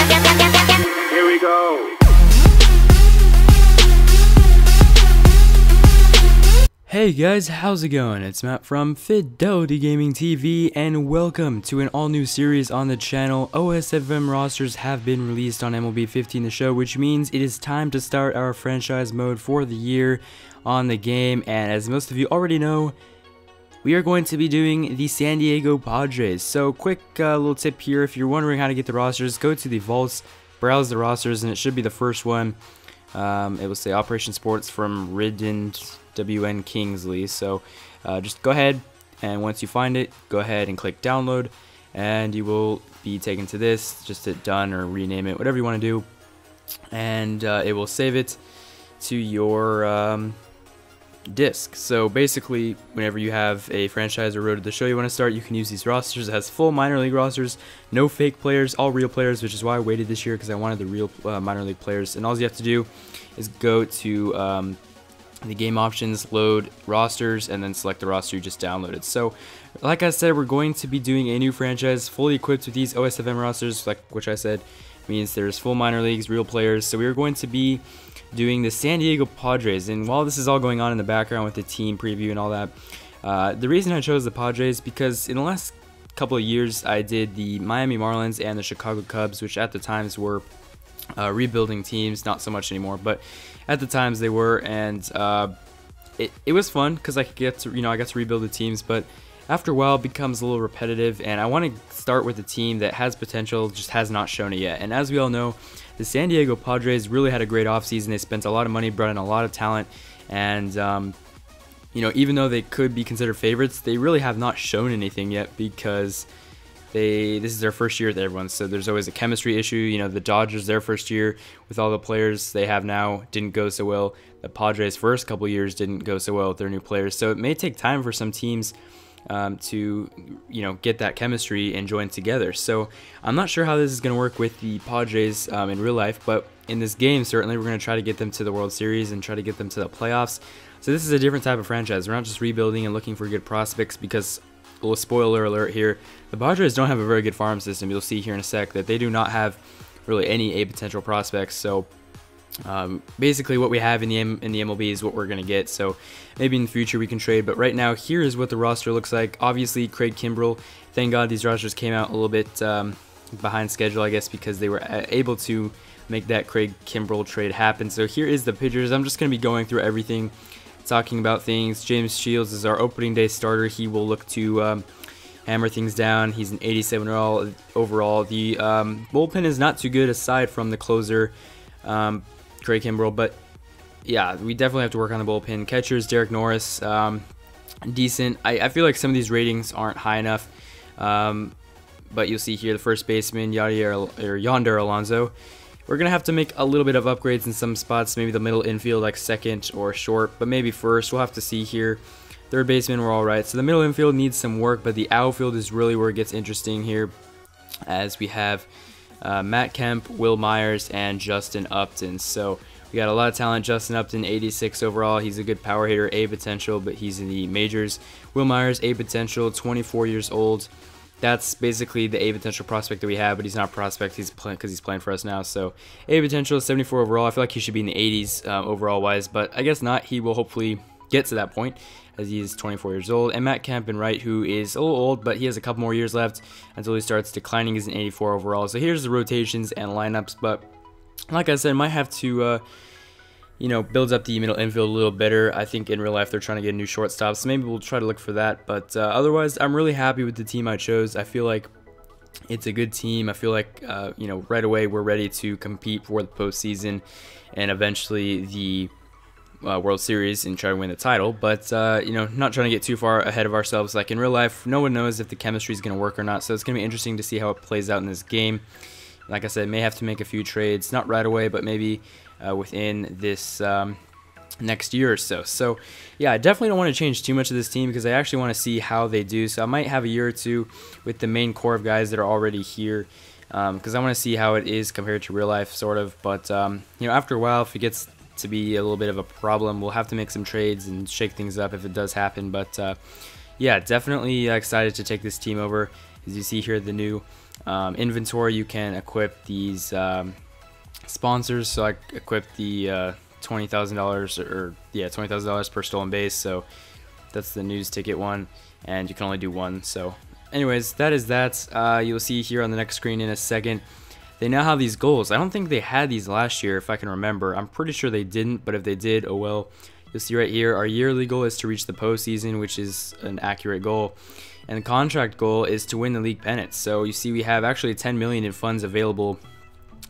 Here we go. Hey guys, how's it going? It's Matt from Fidelity Gaming TV, and welcome to an all-new series on the channel. OSFM rosters have been released on MLB 15 The Show, which means it is time to start our franchise mode for the year on the game. And as most of you already know, we are going to be doing the San Diego Padres. So quick little tip here: if you're wondering how to get the rosters, go to the vaults, browse the rosters, and it should be the first one. It will say Operation Sports from Ridden WN Kingsley. So just go ahead, and once you find it, go ahead and click download, and you will be taken to this. Just hit done or rename it, whatever you want to do, and it will save it to your disk. So basically, whenever you have a franchise or road to the show you want to start, you can use these rosters. It has full minor league rosters, no fake players, all real players, which is why I waited this year, because I wanted the real minor league players. And all you have to do is go to the game options, load rosters, and then select the roster you just downloaded. So like I said, we're going to be doing a new franchise fully equipped with these OSFM rosters, which I said means there's full minor leagues, real players. So we are going to be doing the San Diego Padres. And while this is all going on in the background with the team preview and all that, the reason I chose the Padres, because in the last couple of years I did the Miami Marlins and the Chicago Cubs, which at the times were rebuilding teams. Not so much anymore, but at the times they were, and it was fun because I could get to, I got to rebuild the teams. But after a while, it becomes a little repetitive, and I want to start with a team that has potential, just has not shown it yet. And as we all know, the San Diego Padres really had a great offseason. They spent a lot of money, brought in a lot of talent, and even though they could be considered favorites, they really have not shown anything yet, because this is their first year with everyone, so there's always a chemistry issue. The Dodgers, their first year with all the players they have now, didn't go so well. The Padres' first couple years didn't go so well with their new players, so it may take time for some teams to get that chemistry and join together. So I'm not sure how this is going to work with the Padres in real life, but in this game, certainly we're going to try to get them to the World Series and try to get them to the playoffs. So this is a different type of franchise. We're not just rebuilding and looking for good prospects, because, little spoiler alert here, the Padres don't have a very good farm system. You'll see here in a sec that they do not have really any A potential prospects. So basically what we have in the MLB is what we're going to get. So maybe in the future we can trade, but right now here is what the roster looks like. Obviously Craig Kimbrell, thank God these rosters came out a little bit behind schedule, I guess, because they were able to make that Craig Kimbrell trade happen. So here is the pitchers. I'm just going to be going through everything, talking about things. James Shields is our opening day starter. He will look to hammer things down. He's an 87 overall. The bullpen is not too good aside from the closer, Craig Kimbrell, but yeah, we definitely have to work on the bullpen. Catchers, Derek Norris, decent. I feel like some of these ratings aren't high enough, but you'll see here the first baseman, Yonder Alonso. We're going to have to make a little bit of upgrades in some spots, maybe the middle infield, like second or short, but maybe first. We'll have to see here. Third baseman, we're all right. So the middle infield needs some work, but the outfield is really where it gets interesting here, as we have Matt Kemp, Will Myers, and Justin Upton. So we got a lot of talent. Justin Upton, 86 overall. He's a good power hitter, A potential, but he's in the majors. Will Myers, A potential, 24 years old. That's basically the A potential prospect that we have, but he's not a prospect. He's playing because he's playing for us now. So A potential, 74 overall. I feel like he should be in the 80s overall wise, but I guess not. He will hopefully get to that point, as he is 24 years old. And Matt Kemp in right, who is a little old, but he has a couple more years left until he starts declining. He's an 84 overall. So here's the rotations and lineups, but like I said, might have to build up the middle infield a little better. I think in real life they're trying to get a new shortstop, so maybe we'll try to look for that. But otherwise, I'm really happy with the team I chose. I feel like it's a good team. I feel like right away we're ready to compete for the postseason and eventually the World Series and try to win the title. But not trying to get too far ahead of ourselves. Like in real life, no one knows if the chemistry is going to work or not, so it's going to be interesting to see how it plays out in this game. Like I said, may have to make a few trades, not right away, but maybe within this next year or so. So yeah, I definitely don't want to change too much of this team, because I actually want to see how they do. So I might have a year or two with the main core of guys that are already here, because I want to see how it is compared to real life, sort of. But after a while, if it gets to be a little bit of a problem, we'll have to make some trades and shake things up if it does happen. But yeah, definitely excited to take this team over. As you see here, the new inventory, you can equip these sponsors. So I equipped the $20,000 or yeah, $20,000 per stolen base. So that's the news ticket one, and you can only do one. So anyways, that is that. You'll see here on the next screen in a second. They now have these goals. I don't think they had these last year, if I can remember. I'm pretty sure they didn't, but if they did, oh well. You'll see right here, our yearly goal is to reach the postseason, which is an accurate goal. And the contract goal is to win the league pennant. So you see we have actually 10 million in funds available.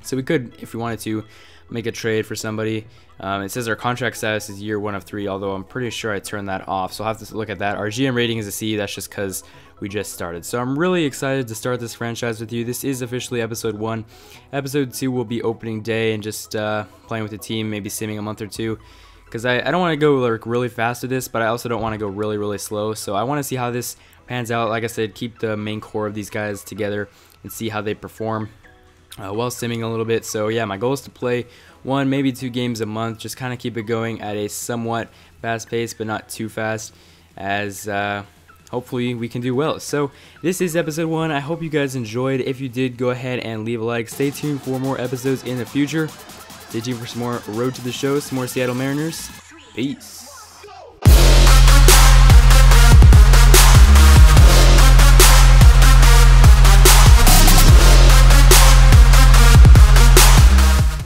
So we could, if we wanted to, make a trade for somebody. It says our contract status is year 1 of 3, although I'm pretty sure I turned that off. So I'll have to look at that. Our GM rating is a C. That's just because we just started. So I'm really excited to start this franchise with you. This is officially episode 1. Episode 2 will be opening day and just playing with the team, maybe simming a month or two. Because I don't want to go like really fast with this, but I also don't want to go really slow. So I want to see how this pans out. Like I said, keep the main core of these guys together and see how they perform while simming a little bit. So yeah, my goal is to play 1, maybe 2 games a month. Just kind of keep it going at a somewhat fast pace, but not too fast, as hopefully we can do well. So this is episode 1. I hope you guys enjoyed. If you did, go ahead and leave a like. Stay tuned for more episodes in the future. Stay tuned for some more Road to the Show, some more Seattle Mariners. Peace.